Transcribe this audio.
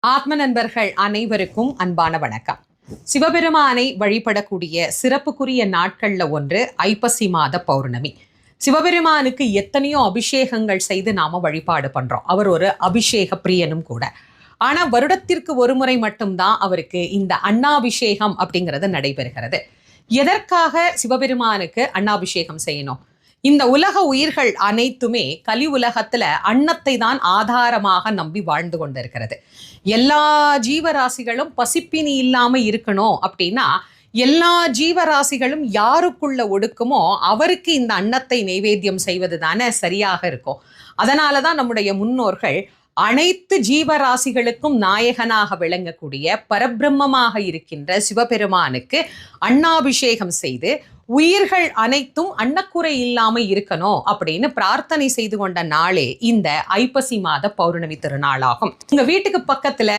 ஆத்ம நண்பர்கள் அனைவருக்கும் அன்பான வணக்கம். சிவபெருமானை வழிபடக்கூடிய சிறப்புக்குரிய நாட்கள்ல ஒன்று ஐப்பசி மாத பௌர்ணமி. சிவபெருமானுக்கு எத்தனையோ அபிஷேகங்கள் செய்து நாம வழிபாடு பண்றோம். அவர் ஒரு அபிஷேக பிரியனும் கூட. ஆனா வருடத்திற்கு ஒரு முறை மட்டும்தான் அவருக்கு இந்த அன்னாபிஷேகம் அப்படிங்கிறது நடைபெறுகிறது. எதற்காக சிவபெருமானுக்கு அன்னாபிஷேகம் செய்யணும்? இந்த உலக உயிர்கள் அனைத்துமே கலி உலகத்துல அன்னத்தை தான் ஆதாரமாக நம்பி வாழ்ந்து கொண்டிருக்கிறது. எல்லா ஜீவராசிகளும் பசிப்பினி இல்லாம இருக்கணும் அப்படின்னா எல்லா ஜீவராசிகளும் யாருக்குள்ள ஒடுக்குமோ அவருக்கு இந்த அன்னத்தை நைவேத்தியம் செய்வது தானே சரியாக இருக்கும். அதனாலதான் நம்முடைய முன்னோர்கள் அனைத்து ஜீவராசிகளுக்கும் நாயகனாக விளங்கக்கூடிய பரபிரம்மமாக இருக்கின்ற சிவபெருமானுக்கு அன்னாபிஷேகம் செய்து உயிர்கள் அனைத்தும் அன்னக்குறை இல்லாம இருக்கணும் அப்படின்னு பிரார்த்தனை செய்து கொண்ட நாளே இந்த ஐப்பசி மாத பௌர்ணமி திருநாளாகும். உங்க வீட்டுக்கு பக்கத்துல